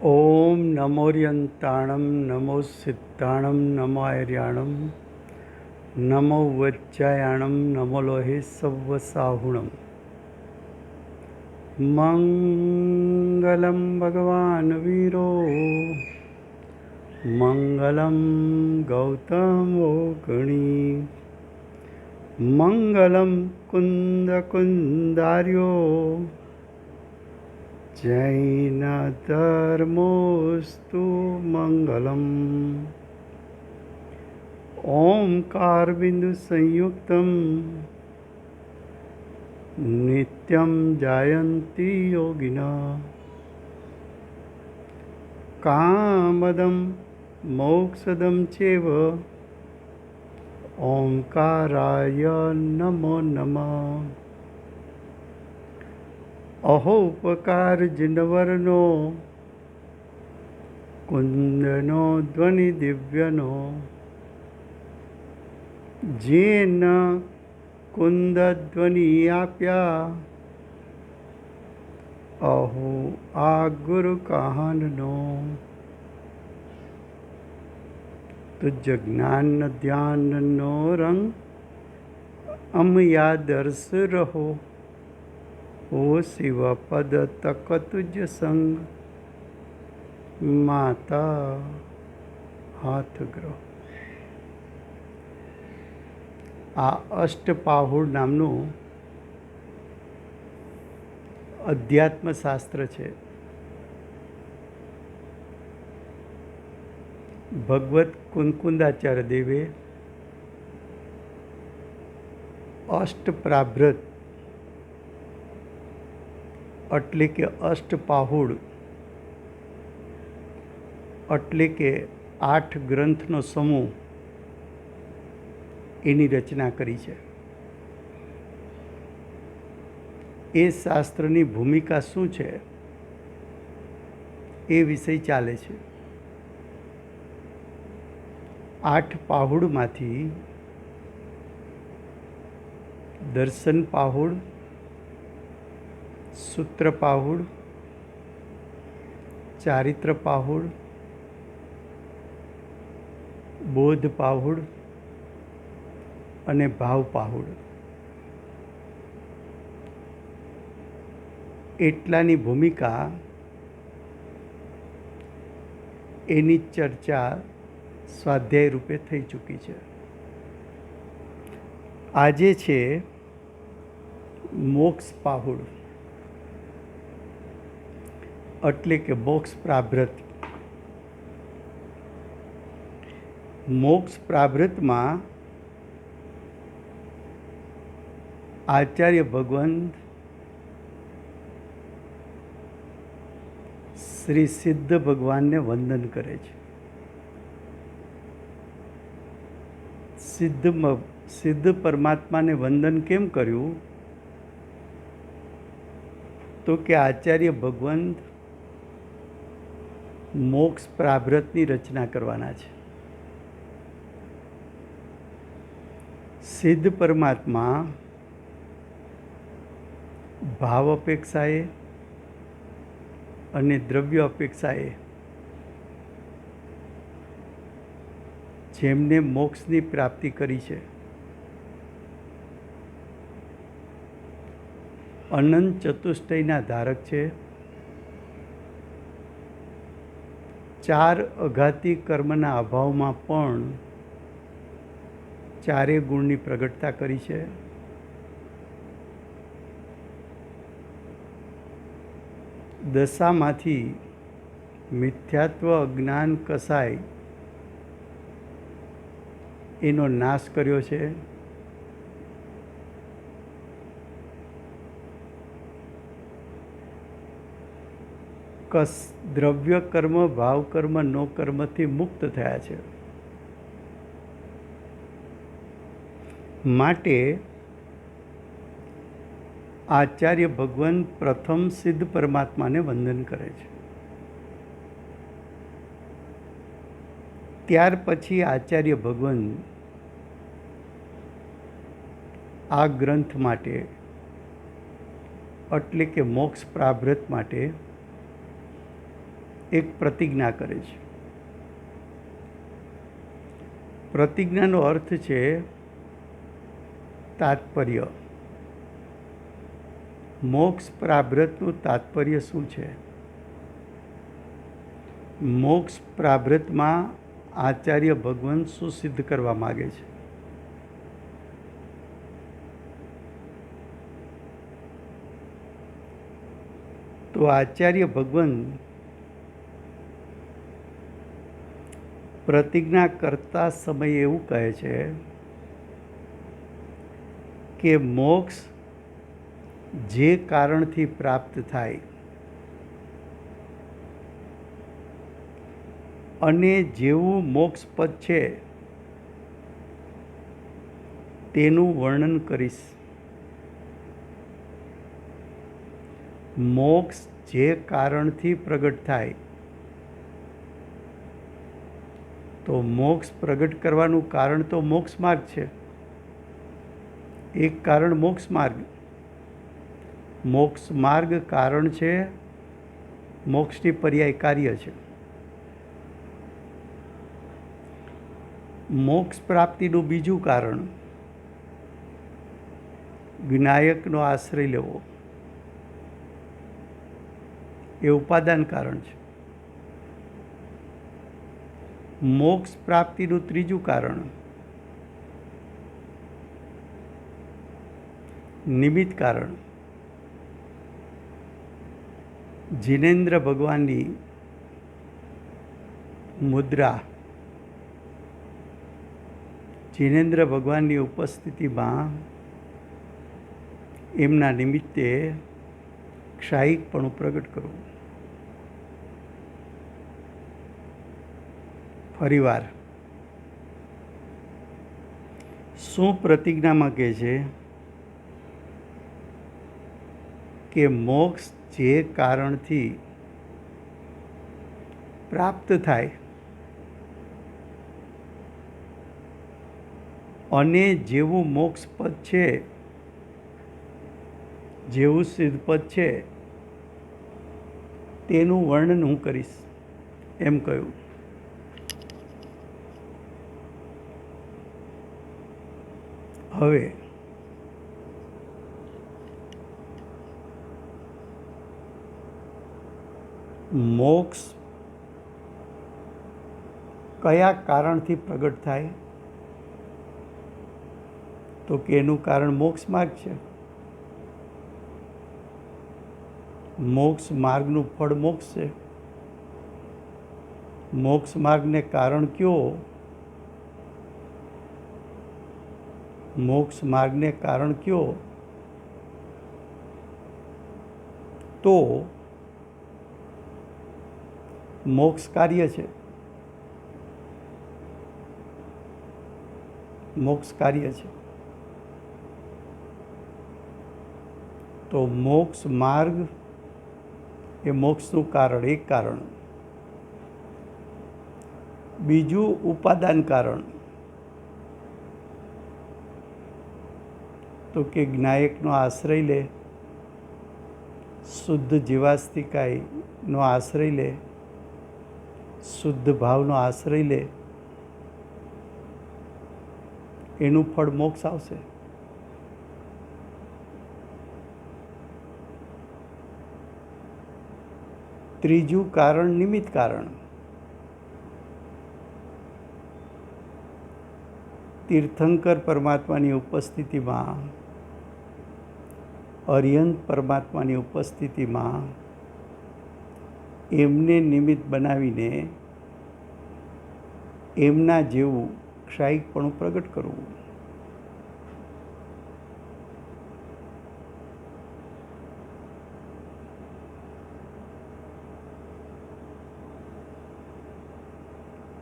ओम नमोर्यंताणं नमो सिद्धाणं नमो आर्याणं नमो वज्रायाणं नमो लोहे सव्वसाहुणं मङ्गलं भगवान् वीरो मङ्गलं गौतमो गणी मङ्गलं कुन्दकुन्दार्यो जैनधर्मोऽस्तु मङ्गलम् ओंकारबिन्दुसंयुक्तं नित्यं जायन्ति योगिनः कामदं मोक्षदं चैव ओंकाराय नमो नमः। अहो उपकार जिनवरनो कुंदनो ध्वनि दिव्यनो जेन कुंद ध्वनि आप्या अहो आ गुरु कहाननो तुझ ज्ञान ध्यान नो रंग अमया दर्श रहो ओ शिव पद तक तुझ संग माता हाथ ग्रह। आ अष्टपाहुड़ नामनु अध्यात्मशास्त्र है। भगवत कुंकुंदाचार्य देवे अष्टप्राभृत એટલે કે અષ્ટપાહુડ એટલે કે 8 ગ્રંથનો સમૂહ એની રચના કરી છે। એ શાસ્ત્રની ભૂમિકા શું છે એ વિષય ચાલે છે। 8 પાહુડમાંથી દર્શન પાહુડ, सूत्र पाहुड़, चारित्र पाहुड़, बोध पाहुड़ अने भाव पाहुड़ एटलानी भूमिका एनी चर्चा स्वाध्याय रूपे थई चूकी है। आजे छे मोक्ष पाहुड़ એટલે કે મોક્ષ પ્રાભૃત। મોક્ષ પ્રાભૃતમાં આચાર્ય ભગવંત શ્રી સિદ્ધ ભગવાનને વંદન કરે છે। સિદ્ધ પરમાત્માને વંદન કેમ કર્યું? તો કે આચાર્ય ભગવંત मोक्ष प्राभृतनी रचना करवाना है। सिद्ध परमात्मा भाव अपेक्षाए अने द्रव्य अपेक्षाए जेमने मोक्षनी प्राप्ति करी है, अनंत चतुष्टयना धारक है। 4 अघाती कर्मना अभावमां पण 4 गुणनी प्रगटता करी है। दशामांथी मिथ्यात्व अज्ञान कसाय एनो नाश कर्यो छे। द्रव्य कर्म, भाव कर्म, नो कर्म थी मुक्त थया छे। माटे आचार्य भगवान प्रथम सिद्ध परमात्मा ने वंदन करे छे। त्यार पछी आचार्य भगवान आ ग्रंथ माटे એટલે કે મોક્ષ પ્રાભૃત માટે એક પ્રતિજ્ઞા કરે છે. પ્રતિજ્ઞાનો અર્થ છે તાત્પર્ય. મોક્ષ પ્રાભ્રતનું તાત્પર્ય શું છે? મોક્ષ પ્રાભ્રતમાં આચાર્ય ભગવાન શું સિદ્ધ કરવા માગે છે? તો આચાર્ય ભગવાન પ્રતિજ્ઞા કરતા સમયે એવું કહે છે કે મોક્ષ જે કારણથી પ્રાપ્ત થાય અને જેવું મોક્ષપદ છે તેનું વર્ણન કરીશ. મોક્ષ જે કારણથી પ્રગટ થાય, તો મોક્ષ પ્રગટ કરવાનું કારણ તો મોક્ષ માર્ગ છે. એક કારણ મોક્ષ માર્ગ. મોક્ષ માર્ગ કારણ છે, મોક્ષની પર્યાય કાર્ય છે. મોક્ષ પ્રાપ્તિનું બીજું કારણ વિનાયકનો આશ્રય લેવો એ ઉપાદાન કારણ છે. મોક્ષ પ્રાપ્તિનું ત્રીજું કારણ નિમિત્ત કારણ. જિનેન્દ્ર ભગવાનની મુદ્રા, જિનેન્દ્ર ભગવાનની ઉપસ્થિતિમાં એમના નિમિત્તે ક્ષાયિકપણું પ્રગટ કરવું. ફરીવાર શું પ્રતિજ્ઞામાં કહે છે કે મોક્ષ જે કારણથી પ્રાપ્ત થાય અને જેવું મોક્ષપદ છે, જેવું સિદ્ધપદ છે તેનું વર્ણન હું કરીશ એમ કહ્યું. હવે મોક્ષ કયા કારણથી પ્રગટ થાય? તો કે એનું કારણ મોક્ષ માર્ગ છે. મોક્ષ માર્ગનું ફળ મોક્ષ છે. મોક્ષ માર્ગને કારણ કયો? મોક્ષ માર્ગને કારણ કયો? તો મોક્ષ કાર્ય છે. મોક્ષ કાર્ય છે. તો મોક્ષ માર્ગ એ મોક્ષનું કારણ, એક કારણ. બીજું ઉપાદાન કારણ, તો કે જ્ઞાયકનો આશ્રય લે, શુદ્ધ જીવાસ્તિકાયનો આશ્રય લે, શુદ્ધ ભાવનો આશ્રય લે, એનું ફળ મોક્ષ આવશે. ત્રીજું કારણ નિમિત્ત કારણ. તીર્થંકર પરમાત્માની ઉપસ્થિતિમાં, અરિહંત પરમાત્માની ઉપસ્થિતિમાં એમને નિમિત્ત બનાવીને એમના જેવું ક્ષાયિકપણું પ્રગટ કરવું.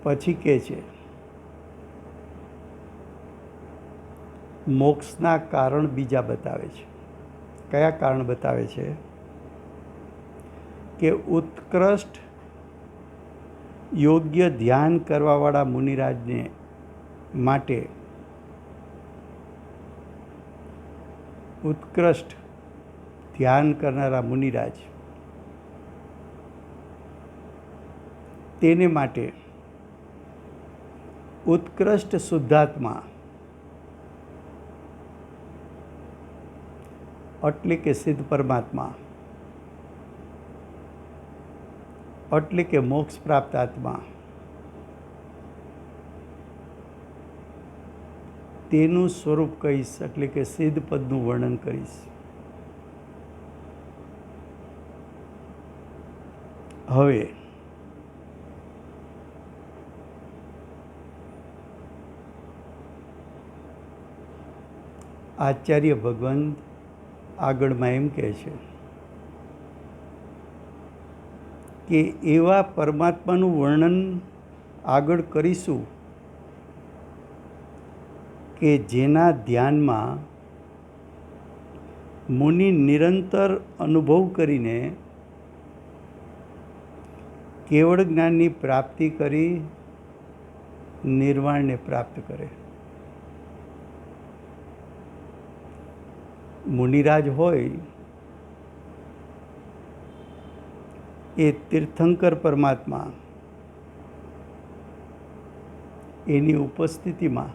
પછી કહે છે મોક્ષના કારણ બીજા બતાવે છે. કયા કારણ બતાવે છે? કે ઉત્કૃષ્ટ યોગ્ય ધ્યાન કરવાવાળા મુનિરાજને માટે ઉત્કૃષ્ટ ધ્યાન કરનારા મુનિરાજ તેને માટે ઉત્કૃષ્ટ શુદ્ધાત્મા એટલે કે સિદ્ધ પરમાત્મા એટલે કે મોક્ષ પ્રાપ્ત આત્મા તેનું સ્વરૂપ કહીશ, એટલે કે સિદ્ધ પદનું વર્ણન કરીશ. હવે આચાર્ય ભગવંત આગળમાં એમ કહે છે કે એવા પરમાત્માનું વર્ણન આગળ કરીશું કે જેના ધ્યાનમાં મુનિ નિરંતર અનુભવ કરીને કેવળ જ્ઞાનની પ્રાપ્તિ કરી નિર્વાણને પ્રાપ્ત કરે. મુનિરાજ હોય એ તીર્થંકર પરમાત્મા એની ઉપસ્થિતિમાં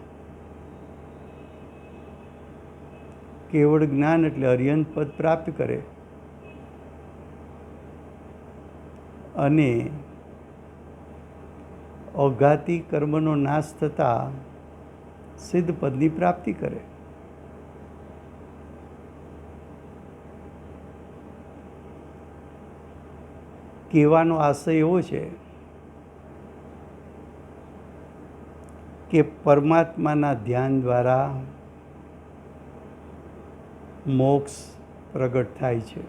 કેવળ જ્ઞાન એટલે અર્યંત પદ પ્રાપ્ત કરે અને અઘાતી કર્મનો નાશ થતાં સિદ્ધ પદની પ્રાપ્તિ કરે. કહેવાનો આશય એવો છે કે પરમાત્માના ધ્યાન દ્વારા મોક્ષ પ્રગટ થાય છે.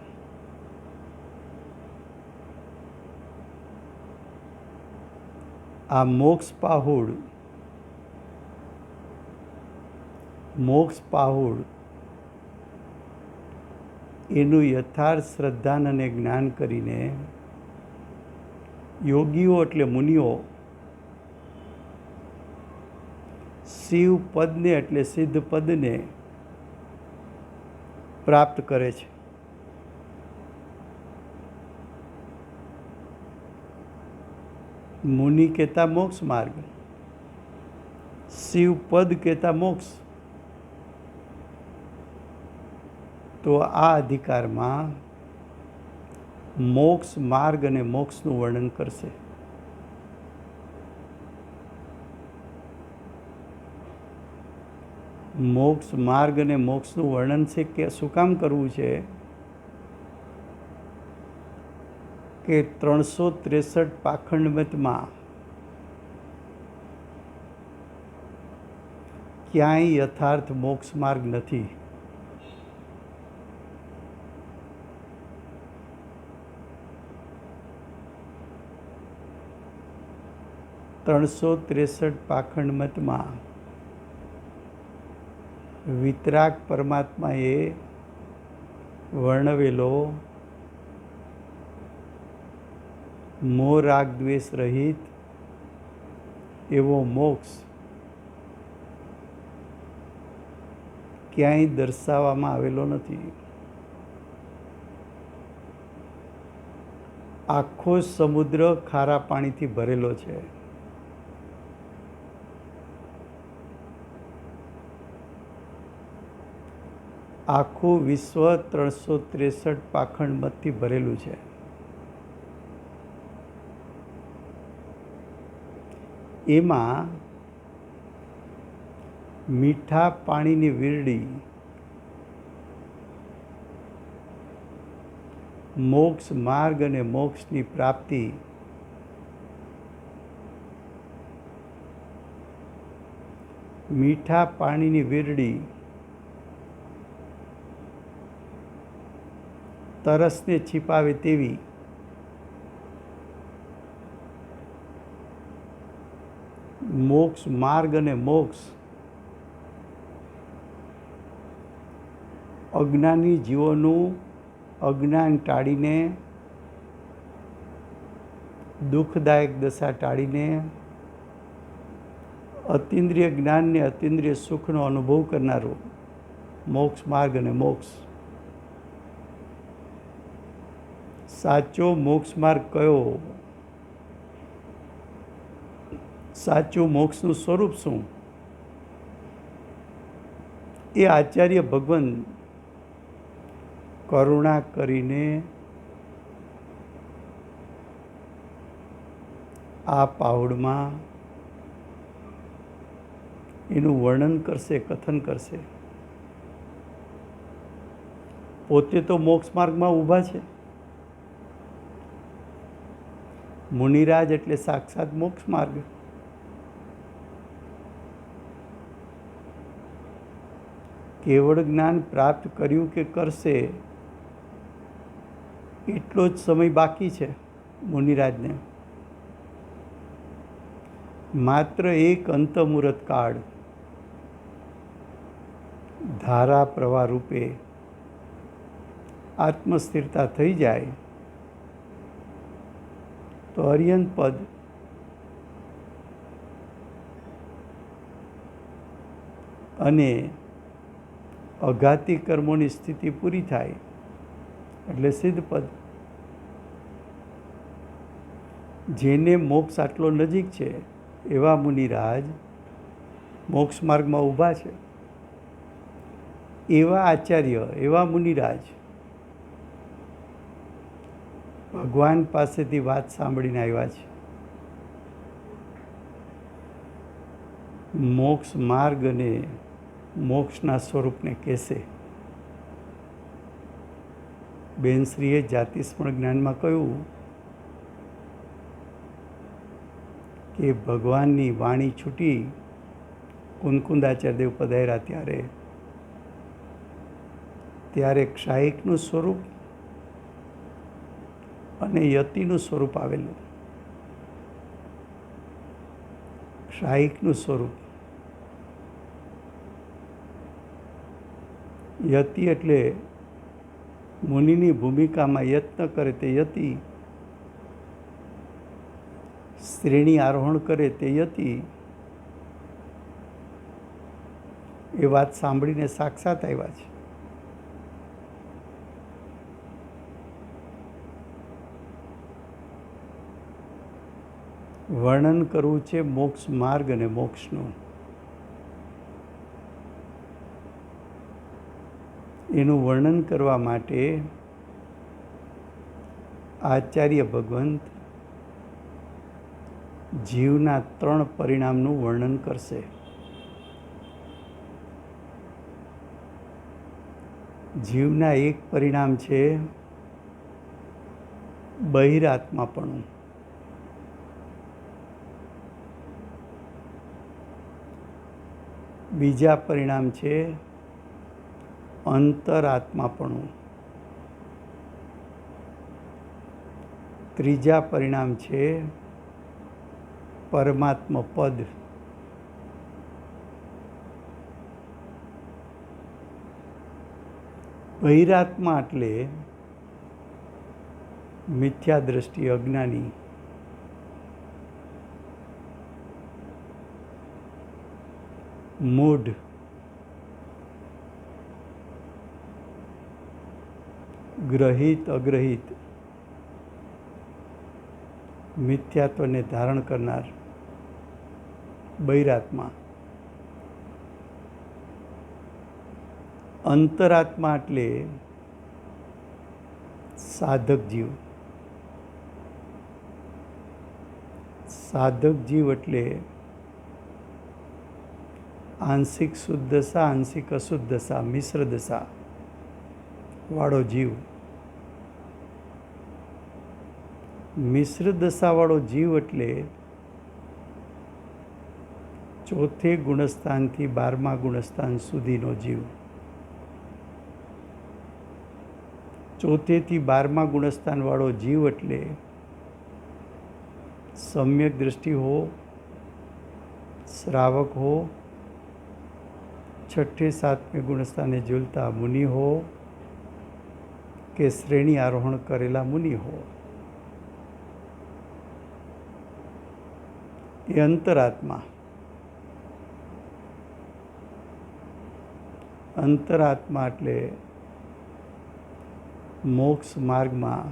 આ મોક્ષ પાહુડ એનું યથાર્થ શ્રદ્ધાન અને જ્ઞાન કરીને યોગીઓ એટલે મુનિઓ શિવ પદને એટલે સિદ્ધ પદને પ્રાપ્ત કરે છે. મુનિ કહેતા મોક્ષ માર્ગ, શિવ પદ કહેતા મોક્ષ. તો આ અધિકારમાં મોક્ષ માર્ગ અને મોક્ષનું વર્ણન કરશે. મોક્ષ માર્ગ અને મોક્ષનું વર્ણન છે કે શું કામ કરવું છે કે 363 પાખંડમતમાં ક્યાંય યથાર્થ મોક્ષ માર્ગ નથી. ત્રણસો 63 પાખંડમતમાં વિતરાગ પરમાત્માએ વર્ણવેલો મોહ રાગ દ્વેષ રહિત એવો મોક્ષ ક્યાંય દર્શાવવામાં આવેલો નથી. આખો સમુદ્ર ખારા પાણીથી ભરેલો છે. આખું વિશ્વ 363 પાખંડમતથી ભરેલું છે. એમાં મીઠા પાણીની વીરડી મોક્ષ માર્ગ અને મોક્ષની પ્રાપ્તિ મીઠા પાણીની વીરડી તરસને छिपावे તેવી મોક્ષ માર્ગ અને મોક્ષ અજ્ઞાની જીવોનું અજ્ઞાન ટાળીને દુઃખદાયક દશા ટાળીને અતિન્દ્રિય જ્ઞાનને અતિન્દ્રિય સુખનો અનુભવ કરનારો મોક્ષ માર્ગ અને મોક્ષ. સાચો મોક્ષ માર્ગ કયો? સાચું મોક્ષનું સ્વરૂપ શું, એ આચાર્ય ભગવાન કરુણા કરીને આ પાવડમાં એનું વર્ણન કરશે, કથન કરશે. પોતે તો મોક્ષ માર્ગમાં ઊભા છે. મુનિરાજ એટલે સાક્ષાત મોક્ષ માર્ગ. કેવળ જ્ઞાન પ્રાપ્ત કર્યું કે કરશે એટલો જ સમય બાકી છે મુનિરાજને. માત્ર એક અંતમુહૂર્ત કાળ ધારા પ્રવાહ રૂપે આત્મસ્થિરતા થઈ જાય તો અર્યંત પદ અને અઘાતી કર્મોની સ્થિતિ પૂરી થાય એટલે સિદ્ધ પદ. જેને મોક્ષ આટલો નજીક છે એવા મુનિરાજ મોક્ષ માર્ગમાં ઊભા છે. એવા આચાર્ય, એવા મુનિરાજ ભગવાન પાસેથી વાત સાંભળીને આવ્યા છે. મોક્ષ માર્ગ અને મોક્ષના સ્વરૂપને કહેશે. બેનશ્રીએ જાતિસ્મરણ જ્ઞાનમાં કહ્યું કે ભગવાનની વાણી છૂટી કુંદકુંદાચાર્યદેવ પધાર્યા ત્યારે ક્ષાયિકનું સ્વરૂપ અને યતિનું સ્વરૂપ આવેલું. ક્ષાયિકનું સ્વરૂપ, યતિ એટલે મુનિની ભૂમિકામાં યત્ન કરે તે યતિ, શ્રેણી આરોહણ કરે તે યતિ. એ વાત સાંભળીને સાક્ષાત આવ્યા છે. વર્ણન કરવું છે મોક્ષ માર્ગ અને મોક્ષનું. એનું વર્ણન કરવા માટે આચાર્ય ભગવંત જીવના 3 પરિણામનું વર્ણન કરશે. જીવના એક પરિણામ છે બહિરાત્માપણું. બીજા પરિણામ છે અંતરાત્માપણું. ત્રીજા પરિણામ છે પરમાત્મા પદ. બહિરાત્મા એટલે મિથ્યા દ્રષ્ટિ, અજ્ઞાની. મૂઢ. ગ્રહિત, અગ્રહિત, મિથ્યાત્વને ધારણ કરનાર બહિરાત્મા. અંતરાત્મા એટલે સાધક જીવ. સાધક જીવ એટલે આંશિક શુદ્ધ દશા, આંશિક અશુદ્ધ દશા, મિશ્ર દશા વાળો જીવ. મિશ્ર દશાવાળો જીવ એટલે ચોથે ગુણસ્થાનથી 12મા ગુણસ્થાન સુધીનો જીવ. ચોથેથી 12મા ગુણસ્થાનવાળો જીવ એટલે સમ્યક દૃષ્ટિ હો, શ્રાવક હો, છઠ્ઠે 7મે ગુણસ્થાને ઝૂલતા મુનિ હો કે શ્રેણી આરોહણ કરેલા મુનિ હો. એ અંતરાત્મા. અંતરાત્મા એટલે મોક્ષ માર્ગમાં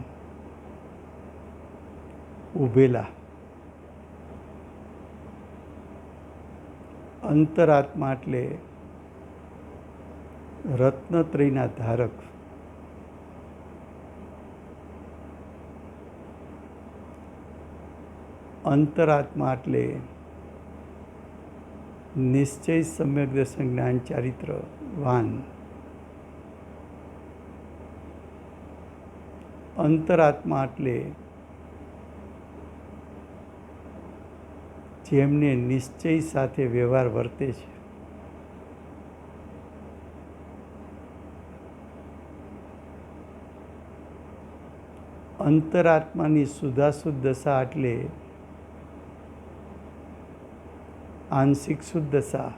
ઊભેલા. અંતરાત્મા એટલે રત્નત્રયના ધારક. અંતરાત્મા એટલે નિશ્ચય સમ્યક દર્શન જ્ઞાન ચારિત્રવાન. અંતરાત્મા એટલે જેમને નિશ્ચય સાથે વ્યવહાર વર્તે છે. અંતરાત્માની શુદ્ધાશુદ્ધ દશા એટલે આંશિક શુદ્ધ દશા,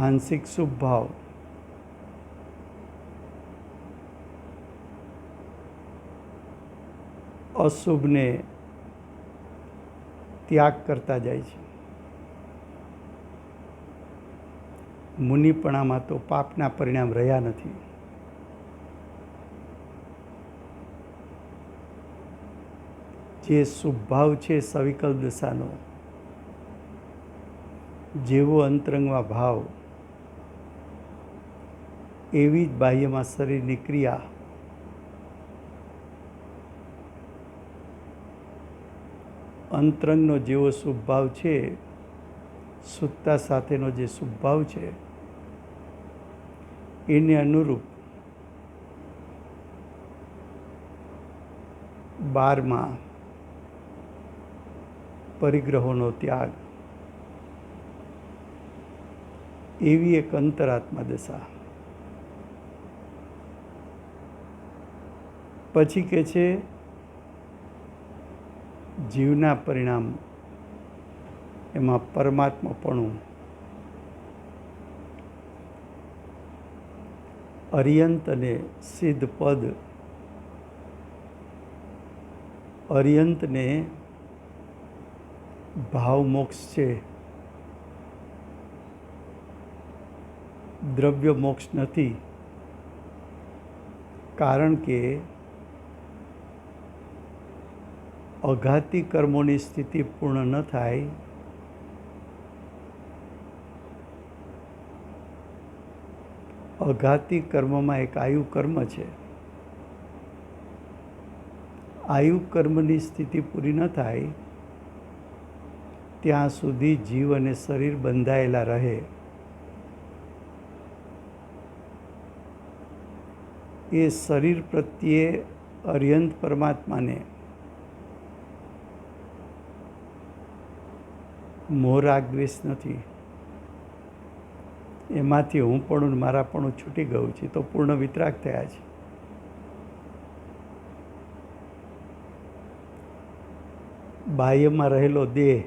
આંશિક શુભ ભાવ, અશુભને ત્યાગ કરતા જાય છે. મુનિપણામાં તો પાપના પરિણામ રહ્યા નથી. જે શુભભાવ છે સવિકલ્પ દશાનો, જેવો અંતરંગમાં ભાવ એવી જ બાહ્યમાં શરીરની ક્રિયા. અંતરંગનો જેવો શુભભાવ છે, શુદ્ધતા સાથેનો જે શુભભાવ છે, એને અનુરૂપ 12 પરિગ્રહોનો ત્યાગ, એવી એક અંતરાત્મા દશા. પછી કે છે જીવના પરિણામ, એમાં પરમાત્માપણું, અર્યંત અને સિદ્ધ પદ. અર્યંતને ભાવ મોક્ષ છે, દ્રવ્ય મોક્ષ નથી. કારણ કે અઘાતી કર્મોની સ્થિતિ પૂર્ણ ન થાય અઘાતી કર્મમાં એક આયુ કર્મ છે. આયુ કર્મની સ્થિતિ પૂરી ન થાય ત્યાં સુધી જીવ અને શરીર બંધાયેલા રહે. એ શરીર પ્રત્યે અર્યંત પરમાત્માને મોહ રાગ દ્વેષ નથી. એમાંથી હું પણ મારા પણ છૂટી ગયું છે, તો પૂર્ણ વિતરાગ થયા છે. બાહ્યમાં રહેલો દેહ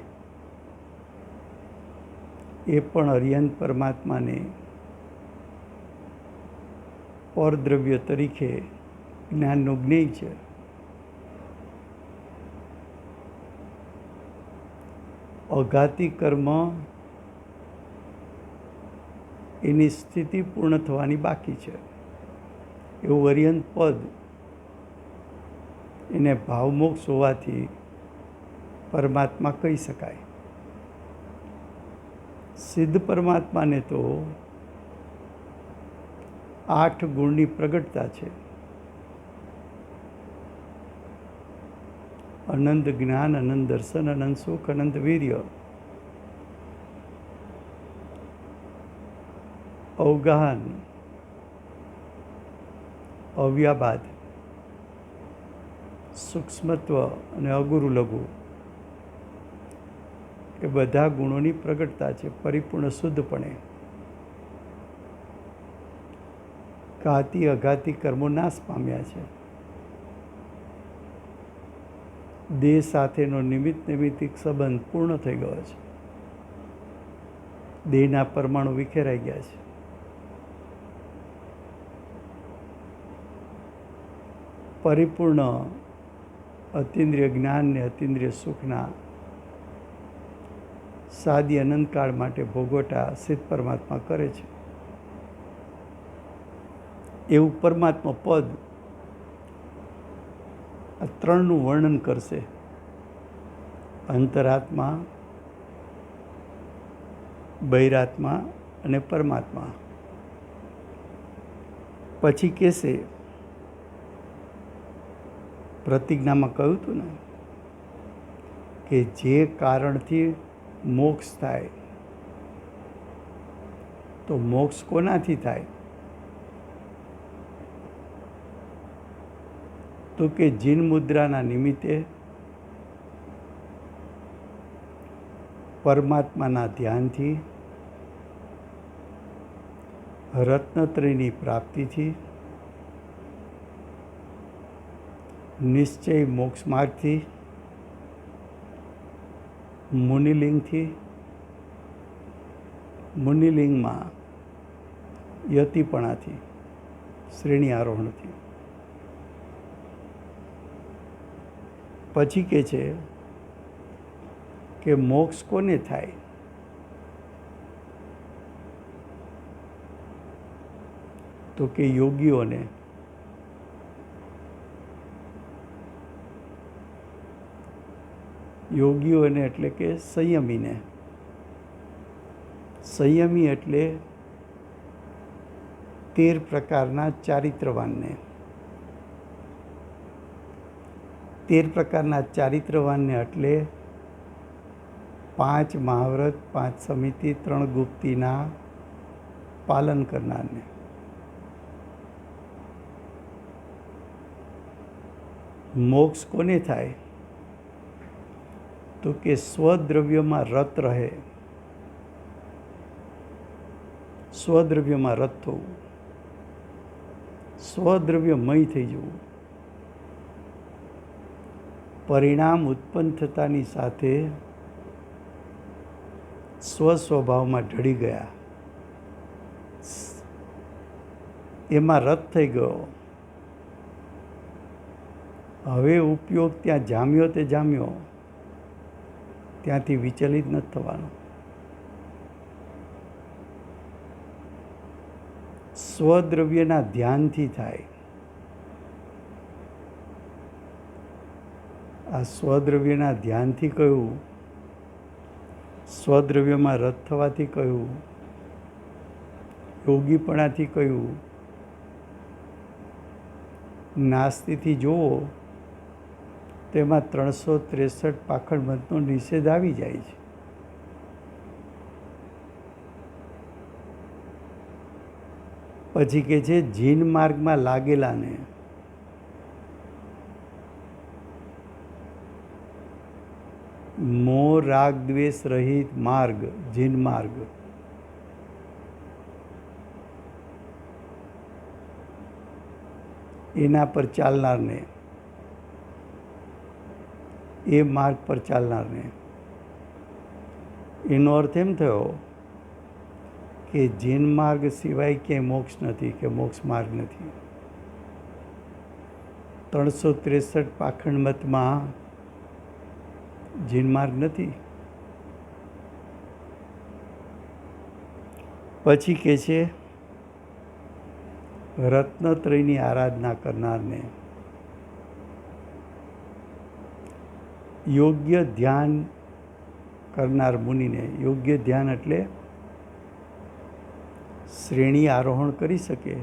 એ પણ અર્યંત પરમાત્માને પરદ્રવ્ય તરીકે જ્ઞાનનું જ્ઞેય છે. અઘાતી કર્મ એની સ્થિતિ પૂર્ણ થવાની બાકી છે. એવું અર્યંત પદ એને ભાવમોક્ષ હોવાથી પરમાત્મા કહી શકાય. સિદ્ધ પરમાત્માને તો 8 ગુણની પ્રગટતા છે. અનંત જ્ઞાન, અનંત દર્શન, અનંત સુખ, અનંત વીર્ય, અવગાહન, અવ્યાબાદ, સૂક્ષ્મત્વ અને અગુરુ લઘુ, એ બધા ગુણોની પ્રગટતા છે. પરિપૂર્ણ શુદ્ધપણે ઘાતી અઘાતી કર્મો નાશ પામ્યા છે. દેહ સાથેનો નિમિત્ત નૈમિત્તિક સંબંધ પૂર્ણ થઈ ગયો છે. દેહના પરમાણુ વિખેરાઈ ગયા છે. પરિપૂર્ણ અતિન્દ્રિય જ્ઞાન ને અતિન્દ્રિય સુખના સાદી અનંતકાળ માટે ભોગવટા સિદ્ધ પરમાત્મા કરે છે. એવું પરમાત્મા પદ આ ત્રણનું વર્ણન કરશે. અંતરાત્મા, બહિરાત્મા અને પરમાત્મા. પછી કહેશે, પ્રતિજ્ઞામાં કહ્યું હતું ને કે જે કારણથી મોક્ષ થાય, તો મોક્ષ કોનાથી થાય? તો કે જીન મુદ્રાના નિમિત્તે પરમાત્માના ધ્યાનથી, રત્નત્રયની પ્રાપ્તિથી, નિશ્ચય મોક્ષ માર્ગથી, મુનિલિંગથી, મુનિલિંગમાં યતિપણાથી, શ્રેણી આરોહણથી. પછી કહે છે કે મોક્ષ કોને થાય? તો કે યોગીઓને. યોગીઓને એટલે કે સંયમીને. સંયમી એટલે 13 પ્રકારના ચારિત્રવાનને. 13 પ્રકારના ચારિત્રવાનને એટલે 5 મહાવ્રત, 5 સમિતિ, 3 ગુપ્તીના પાલન કરનારને. મોક્ષ કોને થાય? તો કે સ્વદ્રવ્યમાં રત રહે. સ્વદ્રવ્યમાં રત થવું, સ્વદ્રવ્યમય થઈ જવું. પરિણામ ઉત્પન્ન થતાની સાથે સ્વસ્વભાવમાં ઢળી ગયા, એમાં રત થઈ ગયો. હવે ઉપયોગ ત્યાં જામ્યો તે જામ્યો, ત્યાંથી વિચલિત નથી થવાનું. સ્વદ્રવ્યના ધ્યાનથી થાય. આ સ્વદ્રવ્યના ધ્યાનથી કહ્યું, સ્વદ્રવ્યમાં રત થવાથી કહ્યું, યોગીપણાથી કહ્યું. નાસ્તિથી જુઓ તેમાં 363 પાખંડ મતનો નિષેધ આવી જાય છે. પછી કે છે જીન માર્ગમાં લાગેલાને મોહ રાગ દ્વેષ રહિત માર્ગ, જીન માર્ગ. એના પર ચાલનારને, એ માર્ગ પર ચાલનારને. એનો અર્થ એમ થયો કે જીન માર્ગ સિવાય ક્યાંય મોક્ષ નથી, કે મોક્ષ માર્ગ નથી. 363 પાખંડ મતમાં જીન માર્ગ નથી. પછી કહે છે રત્નત્રયની આરાધના કરનારને, યોગ્ય ધ્યાન કરનાર મુનિને. યોગ્ય ધ્યાન એટલે શ્રેણી આરોહણ કરી શકે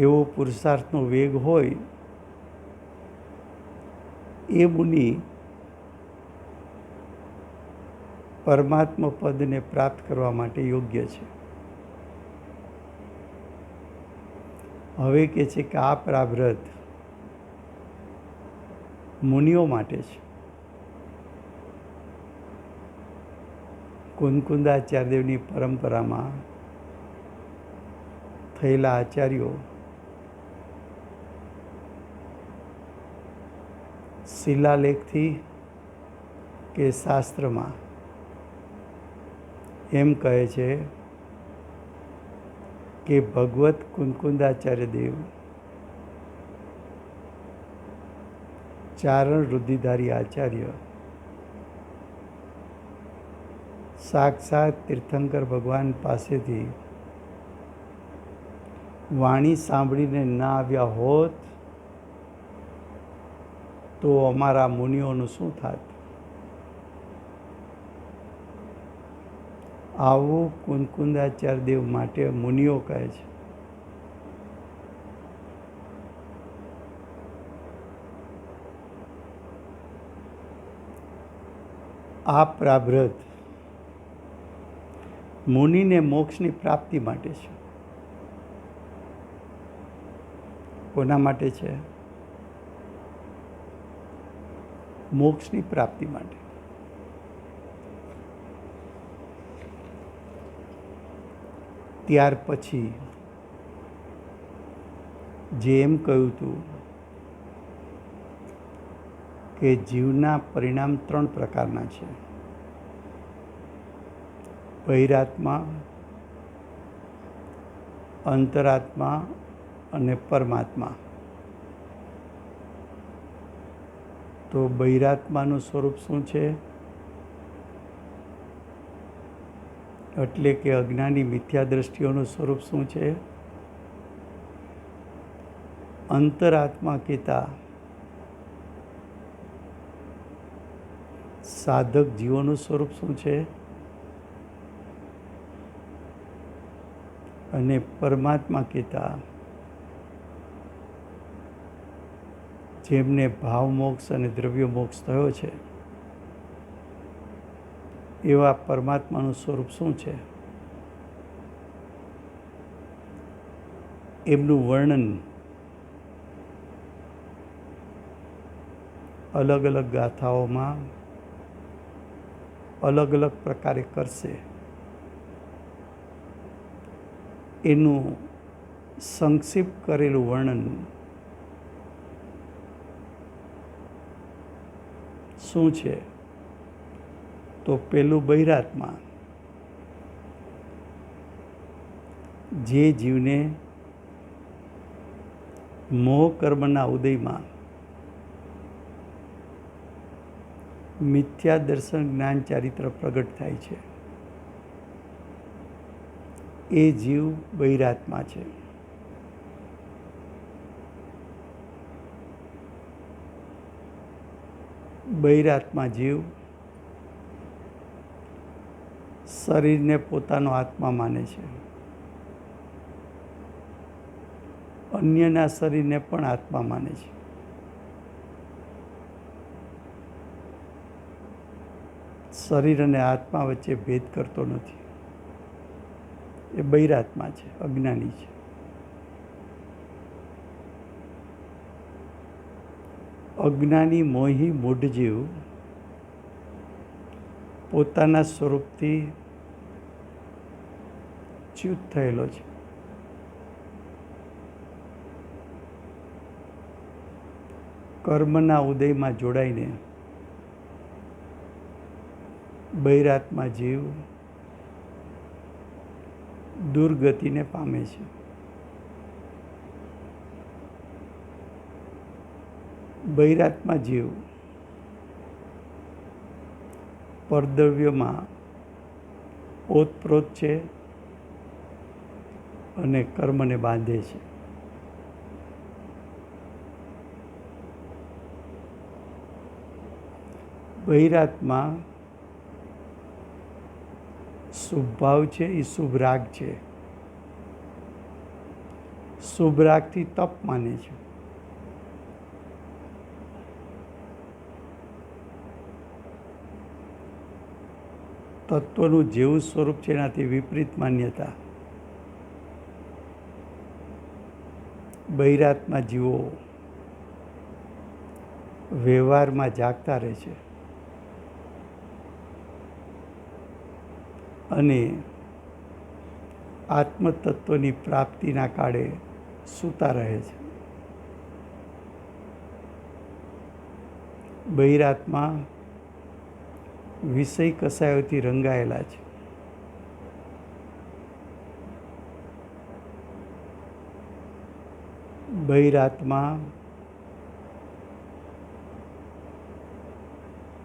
એવો પુરુષાર્થનો વેગ હોય એ મુનિ પરમાત્મા પદને પ્રાપ્ત કરવા માટે યોગ્ય છે. હવે કહે છે કે આ પ્રાવ્રત મુનિઓ માટે છે. કુંદકુંદાચાર્યદેવની પરંપરામાં થયેલા આચાર્યો શિલાલેખથી કે શાસ્ત્રમાં એમ કહે છે કે ભગવત કુંદકુંદાચાર્ય દેવ ચારણ રુધિધારી આચાર્ય સાક્ષાત તીર્થંકર ભગવાન પાસેથી વાણી સાંભળીને ના આવ્યા હોત તો અમારા મુનિઓનું શું થાત? આવું કુંદકુંદાચાર્ય દેવ માટે મુનિઓ કહે છે. આ પ્રારબ્ધ મુનિને મોક્ષની પ્રાપ્તિ માટે છે. કોના માટે છે? મોક્ષની પ્રાપ્તિ માટે. ત્યાર પછી જે એમ કહ્યું હતું કે જીવના પરિણામ 3 પ્રકારના છે: બહિરાત્મા, અંતરાત્મા અને પરમાત્મા. તો બહિરાત્માનું સ્વરૂપ શું છે? એટલે કે અજ્ઞાની મિથ્યા દ્રષ્ટિઓનું સ્વરૂપ શું છે? અંતરાત્મા કહેતા સાધક જીવોનું સ્વરૂપ શું છે? અને પરમાત્મા કહેતા જેમને ભાવ મોક્ષ અને દ્રવ્ય મોક્ષ થયો છે એવા પરમાત્માનું સ્વરૂપ શું છે? એમનું વર્ણન અલગ અલગ ગાથાઓમાં અલગ અલગ પ્રકારે કરશે. એનું સંક્ષિપ્ત કરેલું વર્ણન શું છે? તો પેલું બહિરાત્મા, જે જીવને મોહ કર્મના ઉદયમાં મિથ્યા દર્શન જ્ઞાન ચારિત્ર પ્રગટ થાય છે, એ જીવ બહિરાત્મા છે. બહિરાત્મા જીવ શરીરને પોતાનો આત્મા માને છે, અન્યના શરીરને પણ આત્મા માને છે. શરીર અને આત્મા વચ્ચે ભેદ કરતો નથી. એ બહિરાત્મા છે, અજ્ઞાની છે. અજ્ઞાની મોહી મૂઢ જીવ પોતાના સ્વરૂપથી ચ્યુત થયેલો છે. કર્મના ઉદયમાં જોડાઈને બહિરાત્મા જીવ દુર્ગતિને પામે છે. બહિરાત્મા જીવ પરદ્રવ્યમાં ઓતપ્રોત છે અને કર્મને બાંધે છે. બહિરાત્મા શુભ ભાવ છે, એ શુભ રાગ છે. શુભ રાગથી તપ માને છે. તત્વનું જેવું સ્વરૂપ છે એનાથી વિપરીત માન્યતા. બહિરાત્મા જીવો વ્યવહારમાં જાગતા રહે છે અને આત્મતત્વની પ્રાપ્તિના કાળે સૂતા રહે છે. બહિરાત્મા વિષય કસાયોથી રંગાયેલા છે. બહિરાત્મા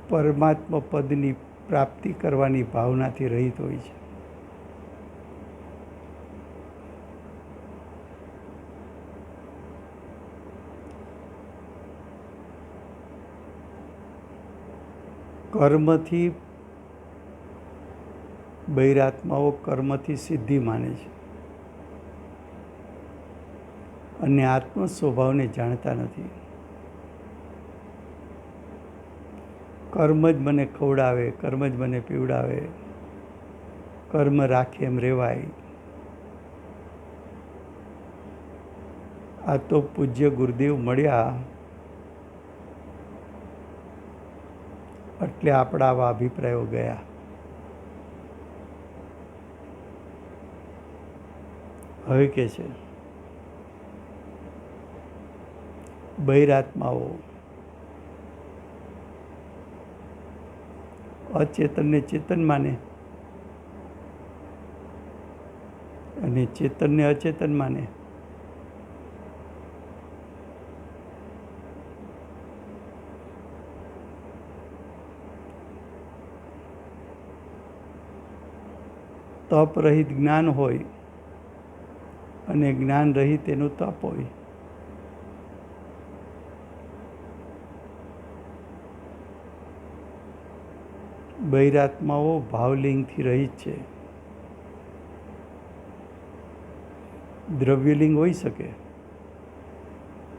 પરમાત્મા પદની પ્રાપ્તિ કરવાની ભાવનાથી રહિત હોય છે. કર્મથી બહિરાત્માઓ કર્મથી સિદ્ધિ માને છે અને આત્મ સ્વભાવને જાણતા નથી. કર્મ જ મને ખવડાવે, કર્મ જ મને પીવડાવે, કર્મ રાખે એમ રેવાય. આ તો પૂજ્ય ગુરુદેવ મળ્યા એટલે આપણા આવા અભિપ્રાયો ગયા. હવે કે છે બહિરાત્માઓ અચેતનને ચેતન માને અને ચેતનને અચેતન માને. તપ રહિત જ્ઞાન હોય અને જ્ઞાન રહિત એનું તપ હોય. બહિરાત્માઓ ભાવલિંગથી રહિત છે. દ્રવ્યલિંગ હોઈ શકે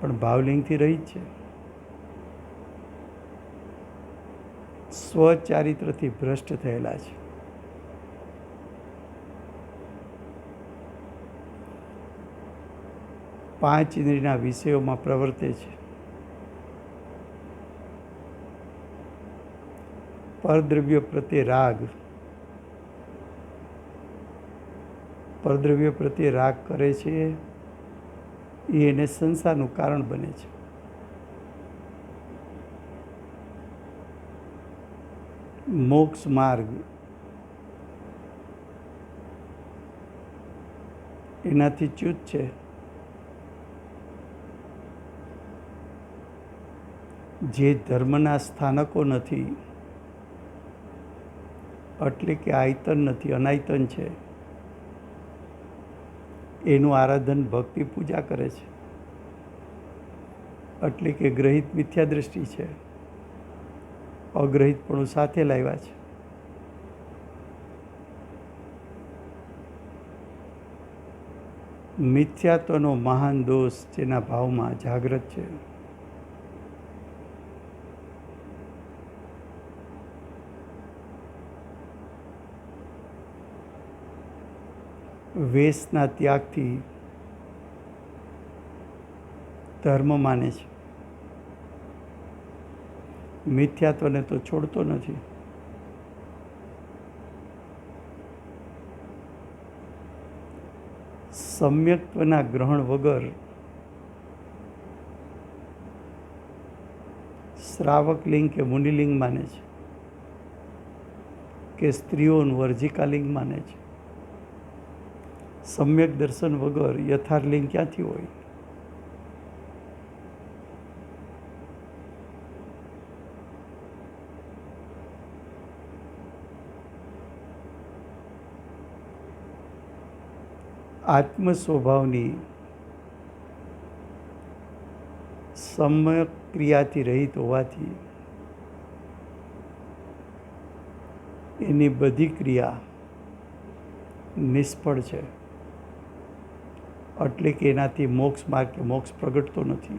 પણ ભાવલિંગથી રહિત છે. સ્વચારિત્રથી ભ્રષ્ટ થયેલા છે. પાંચ ઇન્દ્રિયના વિષયોમાં પ્રવર્તે છે. પરદ્રવ્ય પ્રત્યે રાગ, પરદ્રવ્ય પ્રત્યે રાગ કરે છે એ એને સંસારનું કારણ બને છે. મોક્ષ માર્ગ એનાથી ચ્યુત છે. જે ધર્મના સ્થાનકો નથી એટલે કે આયતન નથી, અનાયતન છે, એનું આરાધન ભક્તિ પૂજા કરે છે. એટલે કે ગ્રહિત મિથ્યા દ્રષ્ટિ છે, અગ્રહિતપણું સાથે લાવ્યા છે. મિથ્યાત્વનો મહાન દોષ જેના ભાવમાં જાગૃત છે. વેશના ત્યાગથી ધર્મ માને છે. મિથ્યાત્વને તો છોડતો નથી. સમ્યક્ત્વના ગ્રહણ વગર શ્રાવક લિંગ કે મુનિલિંગ માને છે કે સ્ત્રીઓનું વર્જિકા લિંગ માને છે. સમ્યક દર્શન વગર યથાર્થ લિંગ ક્યાંથી હોય? આત્મ સ્વભાવની સમ્યક ક્રિયાથી રહિત હોવાથી એની બધી ક્રિયા નિષ્ફળ છે. એટલે કે એનાથી મોક્ષ માર્ગ કે મોક્ષ પ્રગટતો નથી.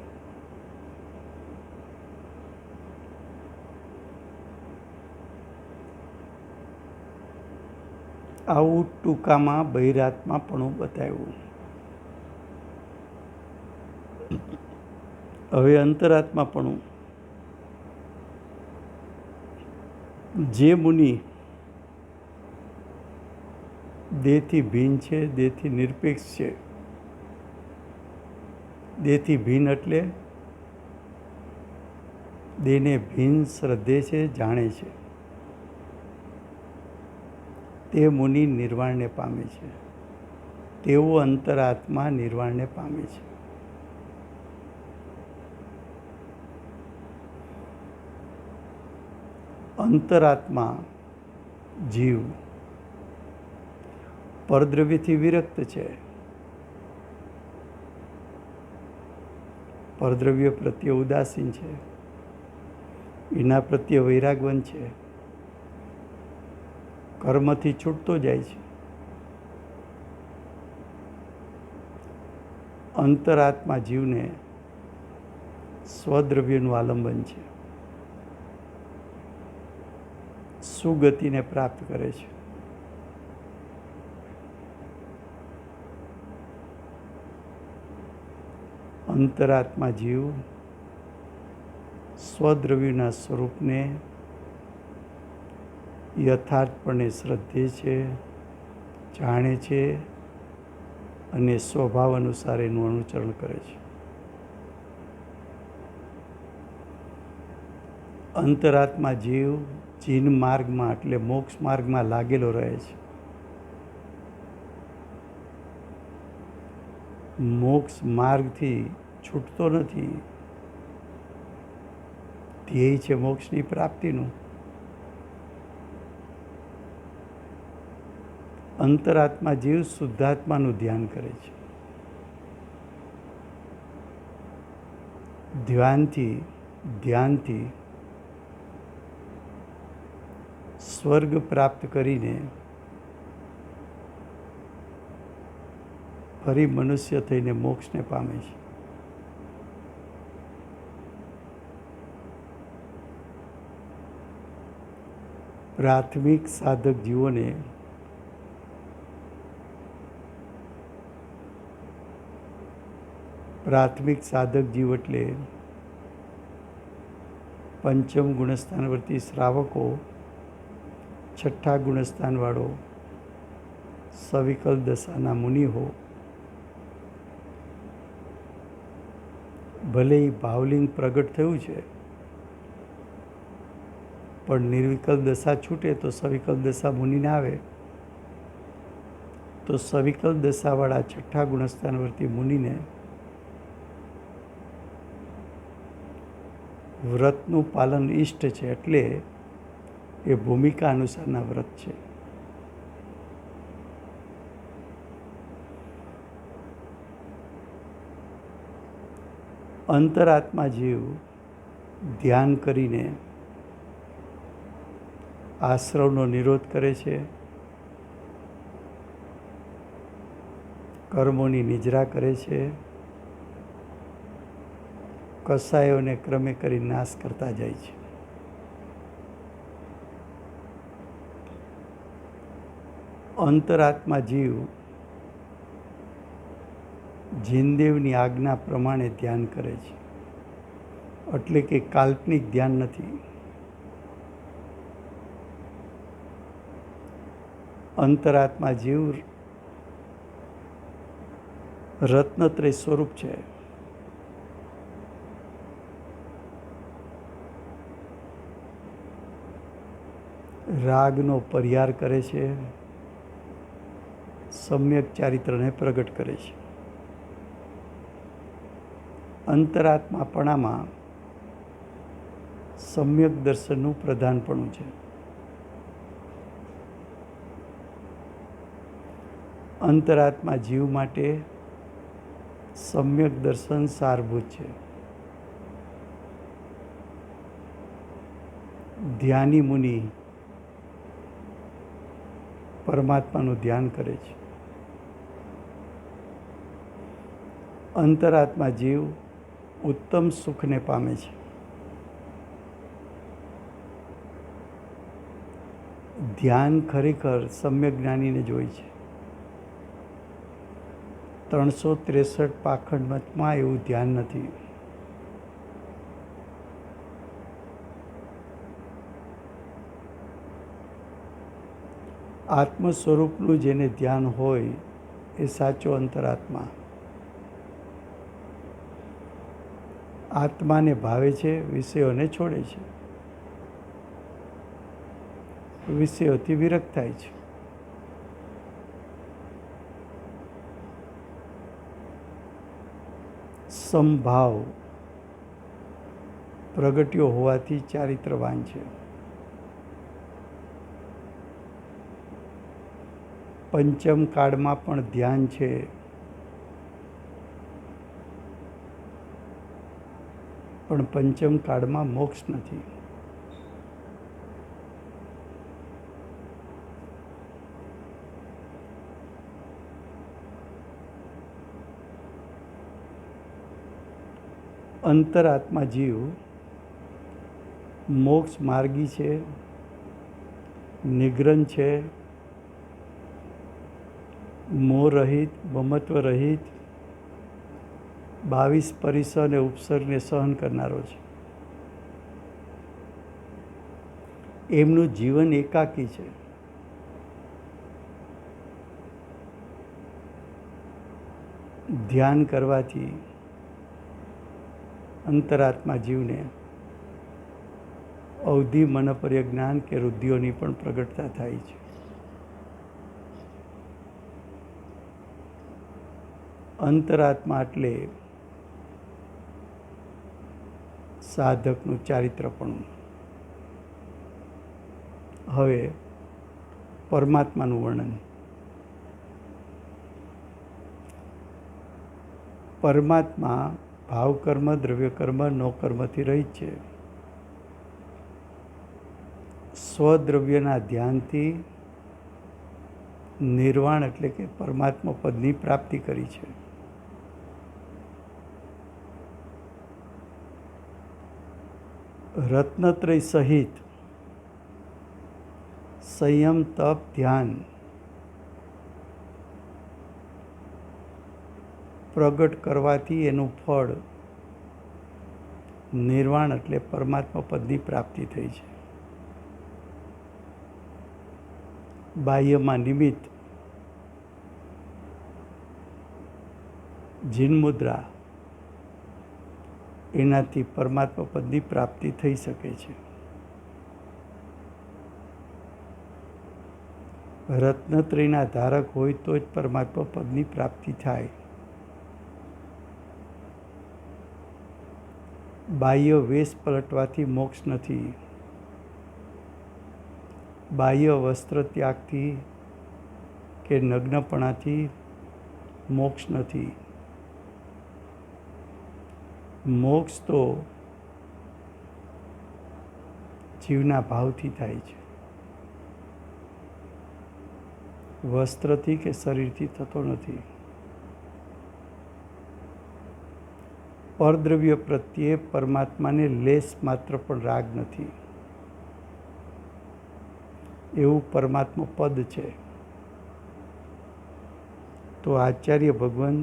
આવું ટૂંકામાં બહિરાત્માપણું બતાવ્યું. હવે અંતરાત્માપણું. જે મુનિ દેહથી ભિન્ન છે, દેહથી નિરપેક્ષ છે, દેહથી ભિન્ન એટલે દેહને ભિન્ન શ્રદ્ધે છે, જાણે છે, તે મુનિ નિર્વાણને પામે છે. તેવો અંતરાત્મા નિર્વાણને પામે છે. અંતરાત્મા જીવ પરદ્રવ્યથી વિરક્ત છે. પરદ્રવ્ય પ્રત્યે ઉદાસીન છે, એના પ્રત્યે વૈરાગવંત છે. કર્મથી છૂટતો જાય છે. અંતરાત્મા જીવને સ્વદ્રવ્યનું આલંબન છે. સુગતિને પ્રાપ્ત કરે છે. અંતરાત્મા જીવ સ્વદ્રવ્યના સ્વરૂપને યથાર્થપણે શ્રદ્ધે છે, જાણે છે અને સ્વભાવ અનુસાર એનું અનુસરણ કરે છે. અંતરાત્મા જીવ જીન માર્ગમાં એટલે મોક્ષ માર્ગમાં લાગેલો રહે છે. મોક્ષ માર્ગથી છૂટતો નથી. ધ્યેય છે મોક્ષની પ્રાપ્તિનું. અંતરાત્મા જીવ શુદ્ધાત્માનું ધ્યાન કરે છે. ધ્યાનથી સ્વર્ગ પ્રાપ્ત કરીને ફરી મનુષ્ય થઈને મોક્ષને પામે છે. પ્રાથમિક સાધક જીવોને પ્રાથમિક સાધક જીવ એટલે પંચમ ગુણસ્થાનવર્તી શ્રાવકો, છઠ્ઠા ગુણસ્થાનવાળો સવિકલ દશાના મુનિ હો, ભલે એ ભાવલિંગ પ્રગટ થયું છે પણ નિર્વિકલ દશા છૂટે તો સવિકલ દશા મુનિને આવે, તો સવિકલ દશાવાળા છઠ્ઠા ગુણસ્થાનવર્તી મુનિને વ્રતનું પાલન ઇષ્ટ છે, એટલે એ ભૂમિકા અનુસારના વ્રત છે. અંતરાત્મા જીવ ધ્યાન કરીને આશ્રવનો નિરોધ કરે છે, કર્મોની નિજરા કરે છે, કસાયોને ક્રમે કરી નાશ કરતા જાય છે. અંતરાત્મા જીવ જીનદેવની આજ્ઞા પ્રમાણે ધ્યાન કરે છે, એટલે કે કાલ્પનિક ધ્યાન નથી. અંતરાત્મા જીવ રત્નત્રય સ્વરૂપ છે. રાગનો પરિહાર કરે છે, સમ્યક ચારિત્રને પ્રગટ કરે છે. અંતરાત્માપણામાં સમ્યક દર્શનનું પ્રધાનપણું છે. અંતરાત્મા જીવ માટે સમ્યક દર્શન સારભૂત છે. ધ્યાની મુનિ પરમાત્માનું ધ્યાન કરે છે. અંતરાત્મા જીવ ઉત્તમ સુખને પામે છે. ધ્યાન ખરેખર સમ્યક જ્ઞાનીને જ હોય છે. 363 પાખંડ મતમાં એવું ધ્યાન નથી. આત્મ સ્વરૂપનું જેને ધ્યાન હોય એ સાચો અંતરાત્મા. આત્માને ભાવે છે, વિષયોને છોડે છે, વિષયોથી વિરક્ત થાય છે. સમભાવ પ્રગટ્યો હોવાથી ચારિત્રવાન છે. પંચમ કાળમાં પણ ધ્યાન છે, પણ પંચમ કાળમાં મોક્ષ નથી. અંતરાત્મા જીવ મોક્ષ માર્ગી છે, નિગ્રહ છે, મોહ રહિત, મમત્વ રહિત, 22 પરિસર અને ઉપસર્ગને સહન કરનારો છે. એમનું જીવન એકાકી છે. ધ્યાન કરવાથી અંતરાત્મા જીવને અવધિ મનપર્ય જ્ઞાન કે રુદ્ધિઓની પણ પ્રગટતા થાય છે. અંતરાત્મા એટલે સાધકનું ચારિત્રપણું. હવે પરમાત્માનું વર્ણન. પરમાત્મા ભાવકર્મ, દ્રવ્યકર્મ, નોકર્મથી રહિત છે. સ્વદ્રવ્યના ધ્યાનથી નિર્વાણ એટલે કે પરમાત્મા પદની પ્રાપ્તિ કરી છે. રત્નત્રય સહિત સંયમ, તપ, ધ્યાન પ્રગટ કરવાથી એનું ફળ નિર્વાણ એટલે પરમાત્મા પદની પ્રાપ્તિ થઈ છે. બાહ્યમાં નિમિત્ત જીન મુદ્રા, એનાથી પરમાત્મા પદની પ્રાપ્તિ થઈ શકે છે. રત્નત્રયના ધારક હોય તો જ પરમાત્મા પદની પ્રાપ્તિ થાય. બાહ્ય વેશ પલટવાથી મોક્ષ નથી. બાહ્ય વસ્ત્ર ત્યાગથી કે નગ્નપણાથી મોક્ષ નથી. મોક્ષ તો જીવના ભાવથી થાય છે, વસ્ત્રથી કે શરીરથી થતો નથી. પરદ્રવ્ય પ્રત્યે પરમાત્માને લેશ માત્ર પણ રાગ નથી. એવું પરમાત્મા પદ છે. તો આચાર્ય ભગવાન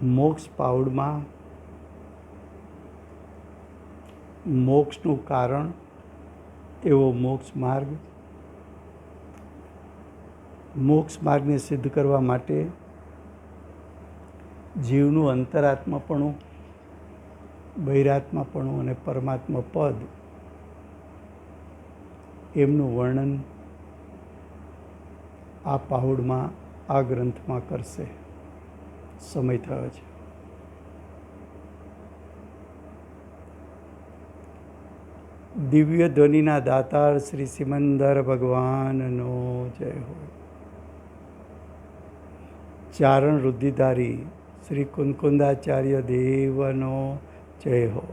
મોક્ષ પાઉડમાં મોક્ષનું કારણ એવો મોક્ષ માર્ગને સિદ્ધ કરવા માટે જીવનું અંતરાત્માપણું, બહિરાત્માપણું અને પરમાત્મા પદ એમનું વર્ણન આ પાહુડમાં, આ ગ્રંથમાં કરશે. સમય થયો છે. દિવ્ય ધ્વનિના દાતાર શ્રી સિમંદર ભગવાનનો જય હો. ચારણ રુદ્ધિધારી શ્રી કુંકુંદાચાર્ય દેવનો જય હો.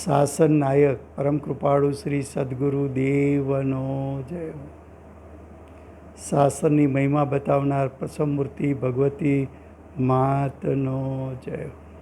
શાસન નાયક પરમ કૃપાળુ શ્રી સદગુરુ દેવનો જય હો. શાસનની મહિમા બતાવનાર પ્રસમમૂર્તિ ભગવતી માતનો જય હો.